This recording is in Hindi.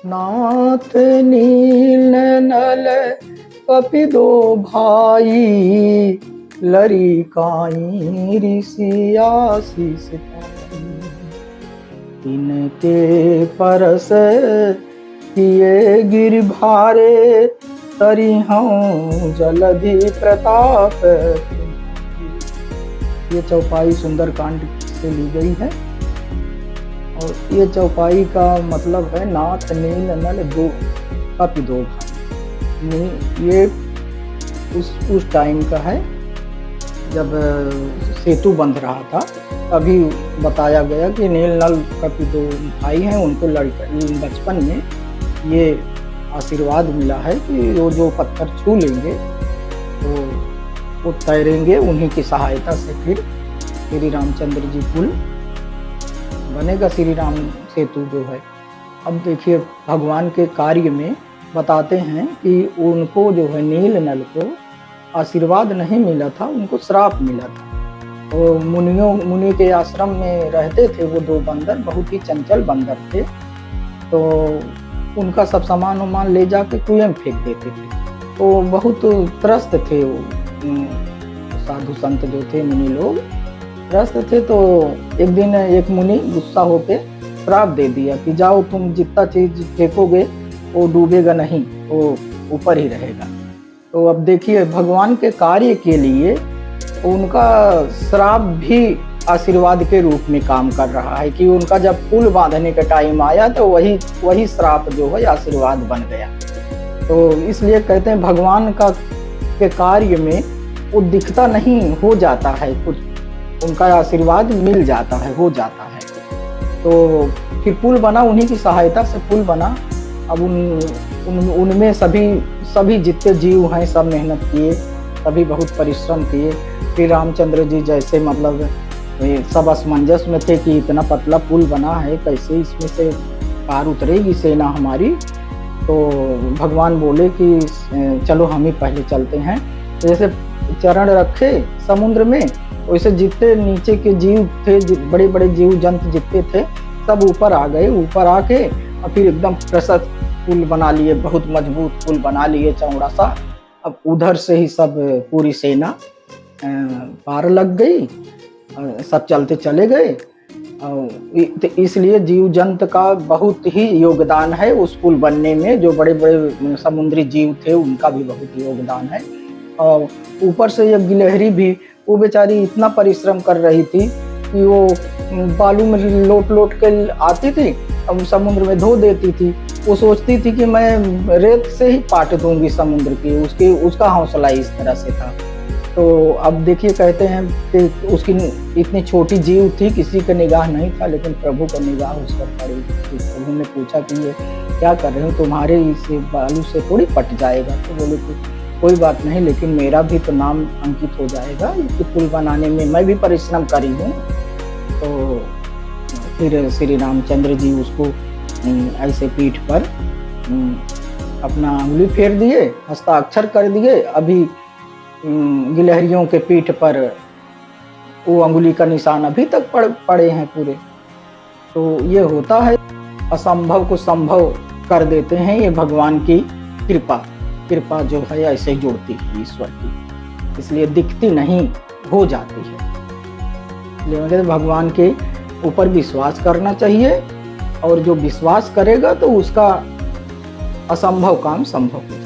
नाथ नील नल कपि दो भाई, लरी काई ऋषि आशीष पाई। इनके परस किए गिर भारे, तरी हूँ जलधि प्रताप। ये चौपाई सुंदरकांड से ली गई है और ये चौपाई का मतलब है नाथ नील नल दो कपि दो भाई। ये उस टाइम का है जब सेतु बंध रहा था, तभी बताया गया कि नील नल कपि दो भाई हैं। उनको बचपन में ये आशीर्वाद मिला है कि वो जो पत्थर छू लेंगे तो वो तैरेंगे। उन्हीं की सहायता से फिर श्री रामचंद्र जी पुल बनेगा, श्री राम सेतु जो है। अब देखिए भगवान के कार्य में बताते हैं कि उनको जो है नील नल को आशीर्वाद नहीं मिला था, उनको श्राप मिला था। तो मुनि के आश्रम में रहते थे वो दो बंदर, बहुत ही चंचल बंदर थे। तो उनका सब सामान वामान ले जाके कुएं में फेंक देते थे। तो बहुत त्रस्त थे वो साधु संत जो थे, मुनि लोग त्रस्त थे। तो एक दिन एक मुनि गुस्सा होके श्राप दे दिया कि जाओ तुम जितना चीज फेंकोगे वो डूबेगा नहीं, वो ऊपर ही रहेगा। तो अब देखिए भगवान के कार्य के लिए उनका श्राप भी आशीर्वाद के रूप में काम कर रहा है कि उनका जब पुल बांधने का टाइम आया तो वही श्राप जो है आशीर्वाद बन गया। तो इसलिए कहते हैं भगवान का के कार्य में वो दिखता नहीं, हो जाता है कुछ, उनका आशीर्वाद मिल जाता है, हो जाता है। तो फिर पुल बना, उन्हीं की सहायता से पुल बना। अब उनमें सभी जितने जीव हैं सब मेहनत किए, सभी बहुत परिश्रम किए। फिर रामचंद्र जी जैसे मतलब सब असमंजस में थे कि इतना पतला पुल बना है, कैसे इसमें से पार उतरेगी सेना हमारी। तो भगवान बोले कि चलो हम ही पहले चलते हैं। जैसे चरण रखे समुद्र में, वैसे जितने नीचे के जीव थे, बड़े बड़े जीव जंतु जितने थे सब ऊपर आ गए। ऊपर आके और फिर एकदम प्रशस्त पुल बना लिए, बहुत मजबूत पुल बना लिए, चौड़ा सा। अब उधर से ही सब पूरी सेना पार लग गई, सब चलते चले गए। तो इसलिए जीव जंतु का बहुत ही योगदान है उस पुल बनने में। जो बड़े बड़े समुद्री जीव थे उनका भी बहुत योगदान है। और ऊपर से ये गिलहरी भी, वो बेचारी इतना परिश्रम कर रही थी कि वो बालू में लोट के आती थी, अब समुद्र में धो देती थी। वो सोचती थी कि मैं रेत से ही पाट दूंगी समुद्र की, उसका हौसला इस तरह से था। तो अब देखिए कहते हैं कि उसकी इतनी छोटी जीव थी, किसी का निगाह नहीं था, लेकिन प्रभु का निगाह उस पर पड़ी। प्रभु ने पूछा कि ये क्या कर रहे हो, तुम्हारे इस बालू से थोड़ी पट जाएगा। तो बोले कि कोई बात नहीं, लेकिन मेरा भी तो नाम अंकित हो जाएगा, इसके पुल बनाने में मैं भी परिश्रम करी हूँ। तो फिर श्री रामचंद्र जी उसको ऐसे पीठ पर अपना उंगली फेर दिए, हस्ताक्षर कर दिए। अभी गिलहरियों के पीठ पर वो अंगुली का निशान अभी तक पड़े हैं पूरे। तो ये होता है, असंभव को संभव कर देते हैं ये भगवान की कृपा जो है ऐसे जुड़ती है ईश्वर की, इसलिए दिखती नहीं, हो जाती है। इसलिए भगवान के ऊपर विश्वास करना चाहिए, और जो विश्वास करेगा तो उसका असंभव काम संभव होगा।